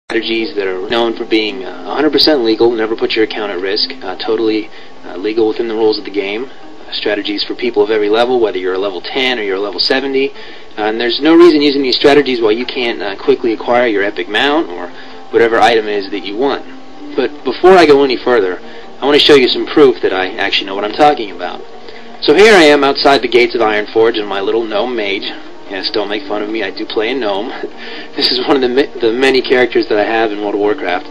strategies that are known for being 100% legal, never put your account at risk, totally legal within the rules of the game. Strategies for people of every level, whether you're a level 10 or you're a level 70. And there's no reason using these strategies while you can't quickly acquire your epic mount or whatever item is that you want. But before I go any further, I want to show you some proof that I actually know what I'm talking about. So here I am outside the gates of Ironforge in my little gnome mage. Yes, don't make fun of me, I do play a gnome. This is one of the many characters that I have in World of Warcraft.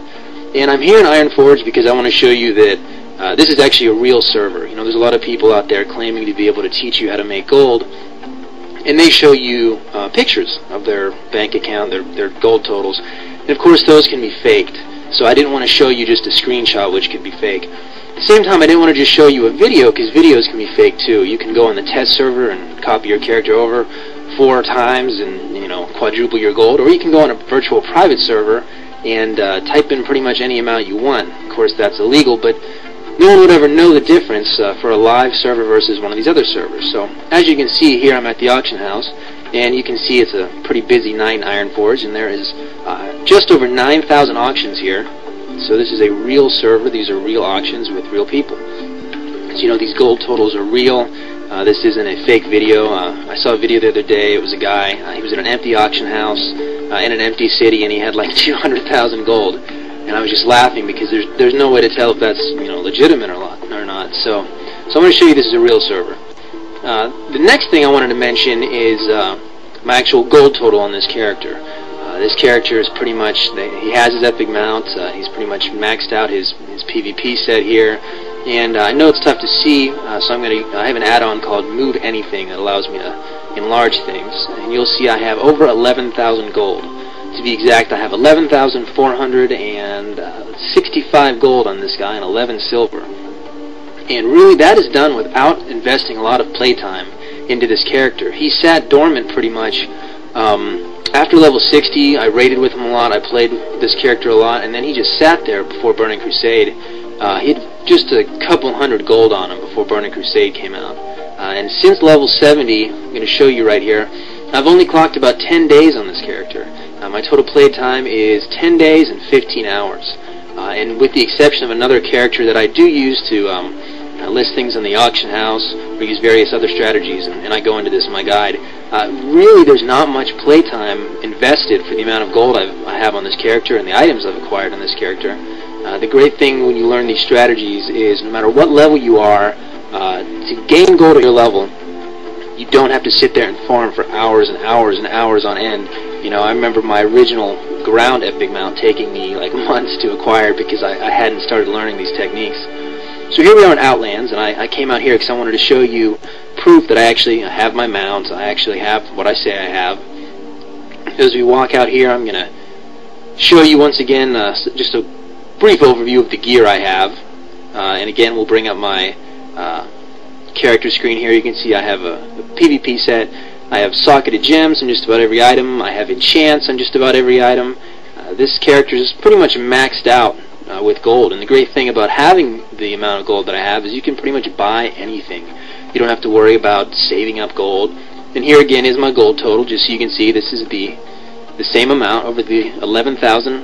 And I'm here in Ironforge because I want to show you that this is actually a real server. You know, there's a lot of people out there claiming to be able to teach you how to make gold, and they show you pictures of their bank account, their gold totals. And of course those can be faked. So I didn't want to show you just a screenshot which could be fake. At the same time, I didn't want to just show you a video, because videos can be fake too. You can go on the test server and copy your character over 4 times and, you know, quadruple your gold, or you can go on a virtual private server and type in pretty much any amount you want. Of course that's illegal, but no one would ever know the difference for a live server versus one of these other servers. So as you can see here, I'm at the auction house, and you can see it's a pretty busy night in Ironforge, and there is just over 9,000 auctions here. So this is a real server. These are real auctions with real people. As you know, these gold totals are real. This isn't a fake video. I saw a video the other day. It was a guy. He was at an empty auction house in an empty city, and he had like 200,000 gold. And I was just laughing because there's no way to tell if that's, you know, legitimate or not. So I'm going to show you this is a real server. The next thing I wanted to mention is my actual gold total on this character. This character is pretty much, he has his epic mount, he's pretty much maxed out his PvP set here, and I know it's tough to see, so I have an add-on called Move Anything that allows me to enlarge things, and you'll see I have over 11,000 gold. To be exact, I have 11,465 gold on this guy and 11 silver. And really that is done without investing a lot of playtime into this character. He sat dormant pretty much. After level 60, I raided with him a lot, I played this character a lot, and then he just sat there before Burning Crusade. He had just a couple hundred gold on him before Burning Crusade came out. And since level 70, I'm going to show you right here, I've only clocked about 10 days on this character. My total play time is 10 days and 15 hours. And with the exception of another character that I do use to list things in the auction house or use various other strategies, and I go into this in my guide, really there's not much playtime invested for the amount of gold I have on this character and the items I've acquired on this character. The great thing when you learn these strategies is no matter what level you are, to gain gold at your level, you don't have to sit there and farm for hours and hours and hours on end. You know, I remember my original ground epic mount taking me like months to acquire because I hadn't started learning these techniques. So here we are in Outlands, and I came out here because I wanted to show you proof that I actually have my mount. I actually have what I say I have. As we walk out here, I'm going to show you once again just a brief overview of the gear I have. And again, we'll bring up my character screen here. You can see I have a PvP set. I have socketed gems on just about every item. I have enchants on just about every item. This character is pretty much maxed out with gold, and the great thing about having the amount of gold that I have is you can pretty much buy anything. You don't have to worry about saving up gold. And here again is my gold total, just so you can see this is the same amount over the 11,000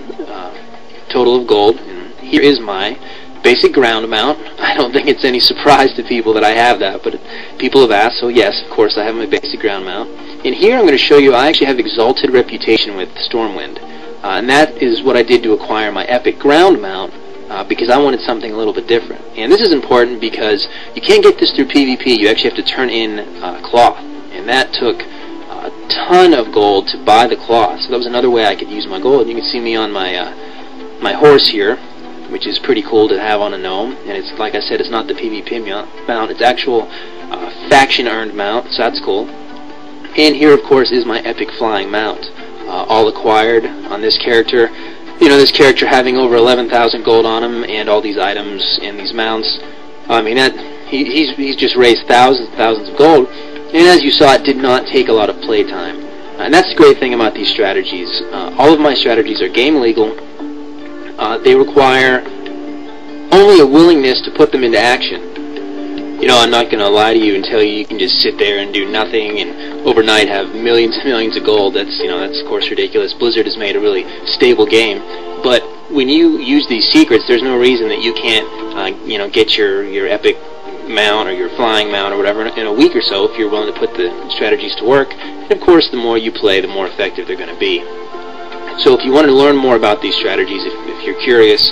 total of gold. And here is my basic ground amount. I don't think it's any surprise to people that I have that, but people have asked, so yes, of course I have my basic ground mount. And here I'm going to show you I actually have Exalted Reputation with Stormwind. And that is what I did to acquire my epic ground mount, because I wanted something a little bit different. And this is important because you can't get this through PvP. You actually have to turn in cloth, and that took a ton of gold to buy the cloth. So that was another way I could use my gold. You can see me on my my horse here, which is pretty cool to have on a gnome. And it's, like I said, it's not the PvP mount, it's actual faction earned mount, so that's cool. And here of course is my epic flying mount. All acquired on this character. You know, this character having over 11,000 gold on him and all these items and these mounts. I mean, he's just raised thousands and thousands of gold, and as you saw, it did not take a lot of playtime. And that's the great thing about these strategies. All of my strategies are game legal. They require only a willingness to put them into action. You know, I'm not going to lie to you and tell you can just sit there and do nothing and overnight have millions and millions of gold. That's, you know, that's of course ridiculous. Blizzard has made a really stable game. But when you use these secrets, there's no reason that you can't, get your epic mount or your flying mount or whatever in a week or so if you're willing to put the strategies to work. And of course, the more you play, the more effective they're going to be. So if you want to learn more about these strategies, if you're curious,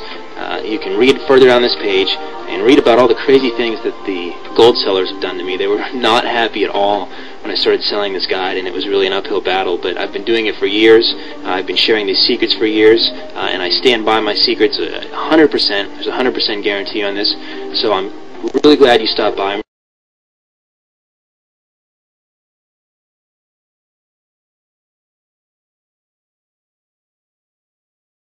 you can read further on this page and read about all the crazy things that the gold sellers have done to me. They were not happy at all when I started selling this guide, and it was really an uphill battle, but I've been doing it for years. I've been sharing these secrets for years, and I stand by my secrets 100%. There's a 100% guarantee on this, so I'm really glad you stopped by.